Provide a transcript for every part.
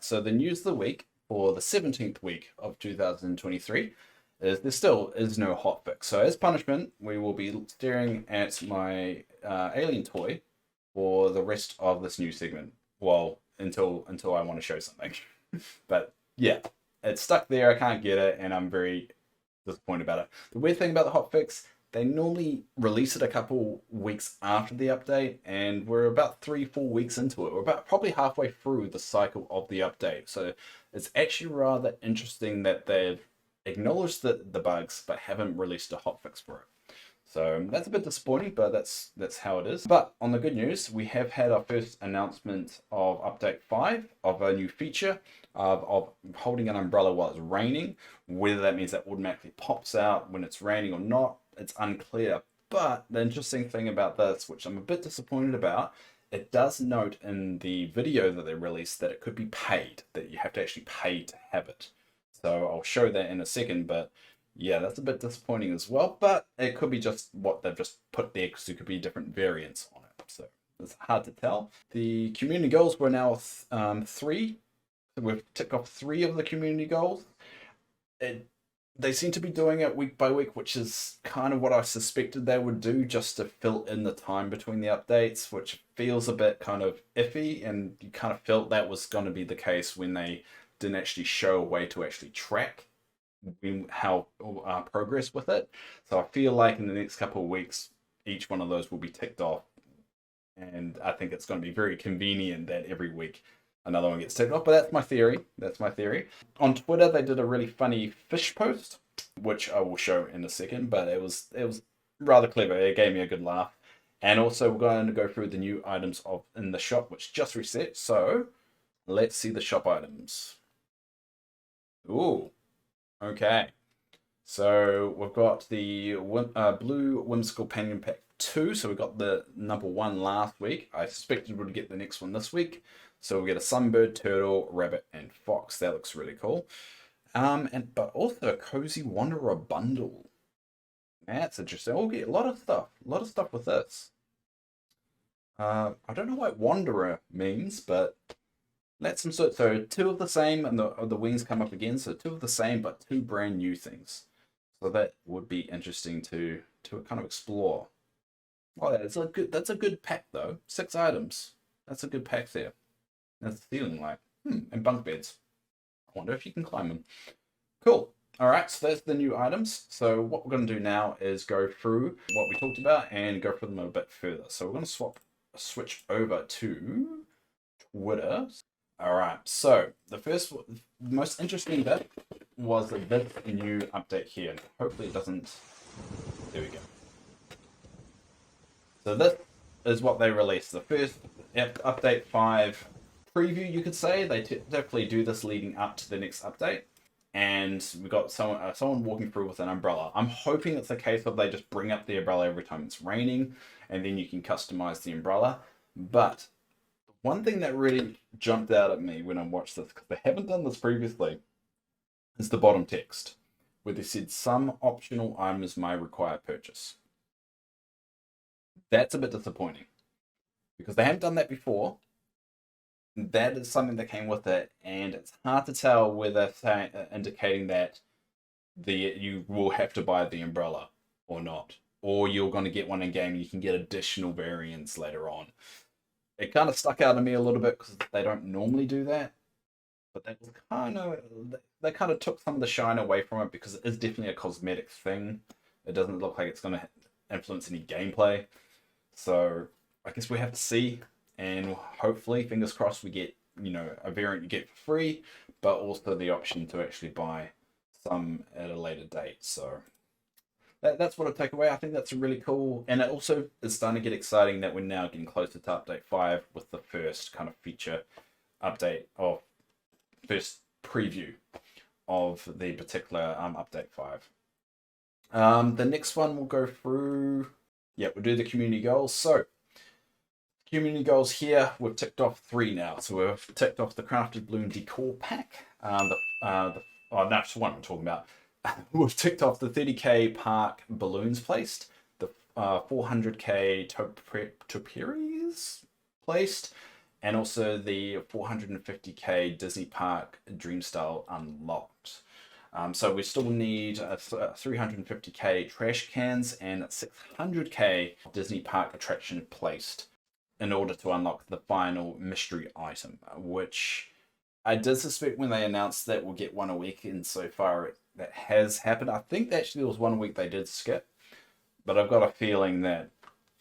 so the news of the week for the 17th week of 2023 is there still is no hotfix. So as punishment, we will be staring at my alien toy for the rest of this new segment. Well, until I want to show something. But yeah, it's stuck there. I can't get it, and I'm very disappointed about it. The weird thing about the hotfix, they normally release it a couple weeks after the update, and we're about 3-4 weeks into it. We're about probably halfway through the cycle of the update. So it's actually rather interesting that they've acknowledged the bugs but haven't released a hotfix for it. So that's a bit disappointing, but that's how it is. But on the good news, we have had our first announcement of update 5 of a new feature of holding an umbrella while it's raining. Whether that means that automatically pops out when it's raining or not, it's unclear. But the interesting thing about this, which I'm a bit disappointed about, it does note in the video that they released that it could be paid, that you have to actually pay to have it. So I'll show that in a second, but yeah, that's a bit disappointing as well, but it could be just what they've just put there because there could be different variants on it. So it's hard to tell. The community goals were now 3. We've ticked off 3 of the community goals. They seem to be doing it week by week, which is kind of what I suspected they would do, just to fill in the time between the updates, which feels a bit kind of iffy, and you kind of felt that was going to be the case when they didn't actually show a way to actually track how progress with it. So I feel like in the next couple of weeks, each one of those will be ticked off, and I think it's going to be very convenient that every week another one gets ticked off. But that's my theory. On Twitter, they did a really funny fish post, which I will show in a second, but it was rather clever. It gave me a good laugh. And also we're going to go through the new items in the shop, which just reset. So let's see the shop items. Ooh. Okay, so we've got the Blue Whimsical Companion Pack 2. So we got the number 1 last week. I suspected we'd get the next one this week. So we'll get a Sunbird, Turtle, Rabbit, and Fox. That looks really cool. But also a Cozy Wanderer bundle. That's interesting. We'll get a lot of stuff with this. I don't know what Wanderer means, but let's insert. So 2 of the same, and the wings come up again. So 2 of the same, but 2 brand new things. So that would be interesting to kind of explore. Oh, that's a good pack though. 6 items. That's a good pack there. That's the ceiling light. And bunk beds. I wonder if you can climb them. Cool. All right, so that's the new items. So what we're going to do now is go through what we talked about and go through them a bit further. So we're going to switch over to Twitter. All right, so the most interesting bit was this new update here. Hopefully it doesn't. There we go. So this is what they released. The first update 5 preview, you could say. They typically do this leading up to the next update. And we got someone walking through with an umbrella. I'm hoping it's the case of they just bring up the umbrella every time it's raining, and then you can customize the umbrella. But one thing that really jumped out at me when I watched this, because they haven't done this previously, is the bottom text, where they said some optional items may require purchase. That's a bit disappointing, because they haven't done that before. That is something that came with it, and it's hard to tell whether indicating that you will have to buy the umbrella or not, or you're going to get one in game and you can get additional variants later on. It kind of stuck out to me a little bit because they don't normally do that, but they kind of took some of the shine away from it, because it is definitely a cosmetic thing. It doesn't look like it's going to influence any gameplay, so I guess we have to see. And hopefully, fingers crossed, we get, a variant you get for free, but also the option to actually buy some at a later date. So that's what I take away. I think that's really cool. And it also is starting to get exciting that we're now getting closer to update 5 with the first kind of feature update, or first preview of the particular update 5. The next one we'll go through. Yeah, we'll do the community goals. So community goals here, we've ticked off 3 now. So we've ticked off the Crafted Bloom Decor Pack. That's the one I'm talking about. We've ticked off the 30k Park Balloons placed, the 400k Topiaries placed, and also the 450k Disney Park Dreamstyle unlocked. So we still need 350k trash cans and 600k Disney Park attraction placed in order to unlock the final mystery item, which I did suspect when they announced that we'll get one a week, and so far that has happened. I think actually there was 1 week they did skip, but I've got a feeling that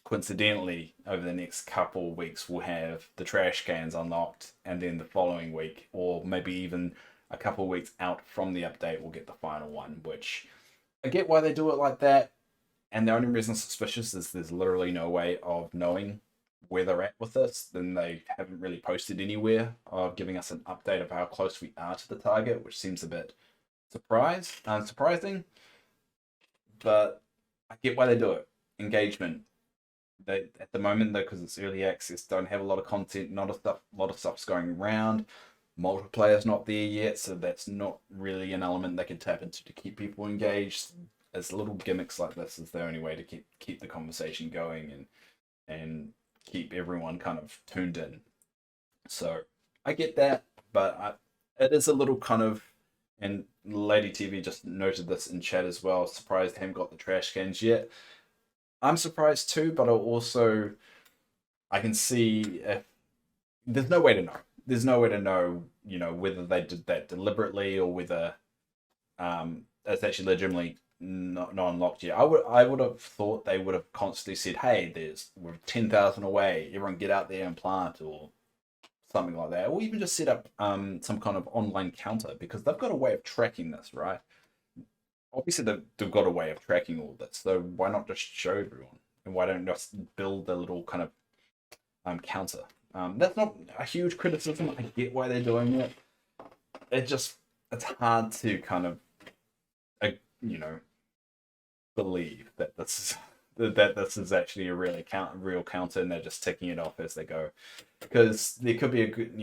coincidentally over the next couple of weeks we'll have the trash cans unlocked, and then the following week, or maybe even a couple of weeks out from the update, we'll get the final one, which I get why they do it like that. And the only reason I'm suspicious is there's literally no way of knowing where they're at with this. Then they haven't really posted anywhere of giving us an update of how close we are to the target, which seems a bit surprising. But I get why they do it. Engagement. They, at the moment, though, because it's early access, don't have a lot of content. Not a lot of stuff's going around. Multiplayer's not there yet, so that's not really an element they can tap into to keep people engaged. As little gimmicks like this is the only way to keep the conversation going and keep everyone kind of tuned in. So I get that, but it is a little kind of, and Lady TV just noted this in chat as well, surprised they haven't got the trash cans yet. I'm surprised too, but I can see if there's no way to know. There's no way to know, whether they did that deliberately or whether it's actually legitimately not unlocked yet. I would have thought they would have constantly said, "Hey, we're 10,000 away. Everyone get out there and plant," or something like that, or even just set up some kind of online counter, because they've got a way of tracking this, right? Obviously, they've got a way of tracking all this, so why not just show everyone? And why don't just build a little kind of counter? That's not a huge criticism. I get why they're doing it. It's hard to kind of, believe that this is actually a real counter, and they're just ticking it off as they go. Because there could be a good,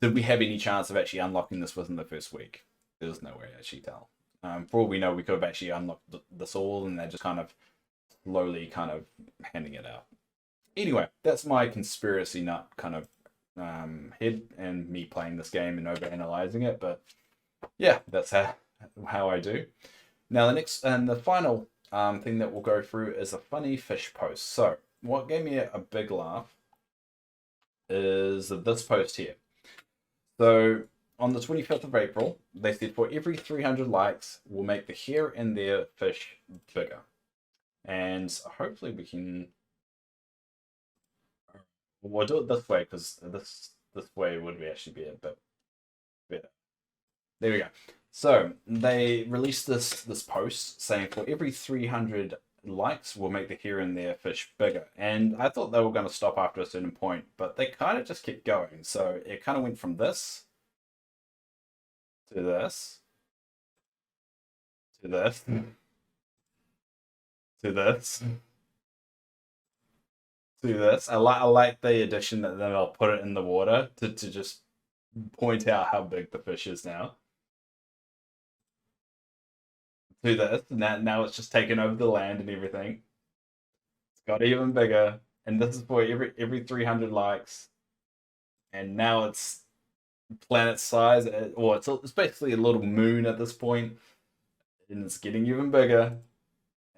did we have any chance of actually unlocking this within the first week? There's no way to actually tell. For all we know, we could have actually unlocked this all, and they're just kind of slowly kind of handing it out. Anyway, that's my conspiracy nut kind of head and me playing this game and over-analyzing it. But yeah, that's how I do. Now, the next and the final thing that we'll go through is a funny fish post. So what gave me a big laugh is this post here. So on the 25th of April, they said for every 300 likes, we'll make the here and there fish bigger. And hopefully we can... We'll do it this way, because this way would actually be a bit better. There we go. So they released this post saying for every 300 likes, we'll make the here and there fish bigger. And I thought they were going to stop after a certain point, but they kind of just kept going. So it kind of went from this to this to this to this to this. I like the addition that then I'll put it in the water to just point out how big the fish is now. To this, and now it's just taken over the land and everything. It's got even bigger, and this is for every 300 likes, and now it's planet size, or it's basically a little moon at this point, and it's getting even bigger,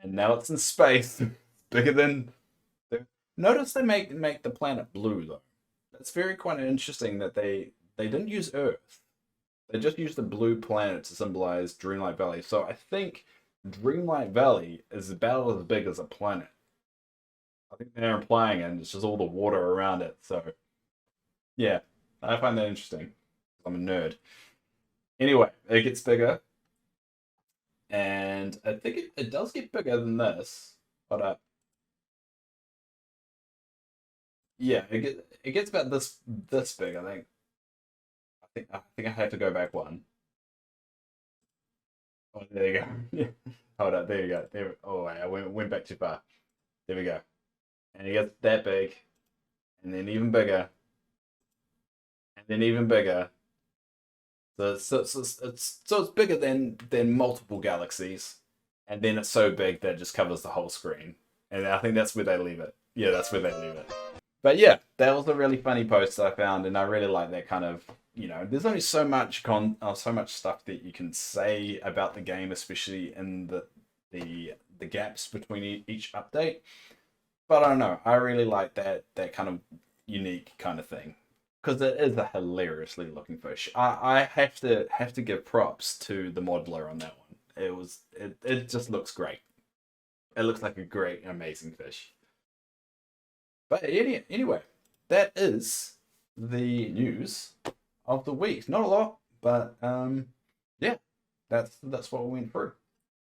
and now it's in space, bigger than. Notice they make the planet blue though. That's very quite interesting that they didn't use Earth. They just used the blue planet to symbolize Dreamlight Valley. So I think Dreamlight Valley is about as big as a planet. I think they're implying it, and it's just all the water around it. So yeah, I find that interesting. I'm a nerd. Anyway, it gets bigger. And I think it does get bigger than this. But yeah, it gets about this big, I think. I think I have to go back one. Oh, there you go. Yeah. Hold on, there you go. There. Oh wait, I went back too far. There we go. And it gets that big, and then even bigger, and then even bigger. So it's bigger than multiple galaxies, and then it's so big that it just covers the whole screen. And I think that's where they leave it. Yeah, that's where they leave it. But yeah, that was a really funny post I found, and I really like that kind of, there's only so much so much stuff that you can say about the game, especially in the gaps between each update. But I don't know, I really like that kind of unique kind of thing because it is a hilariously looking fish. I have to give props to the modeler on that one. It just looks great. It looks like a great, amazing fish. But anyway, that is the news of the week. Not a lot, but yeah, that's what we went through.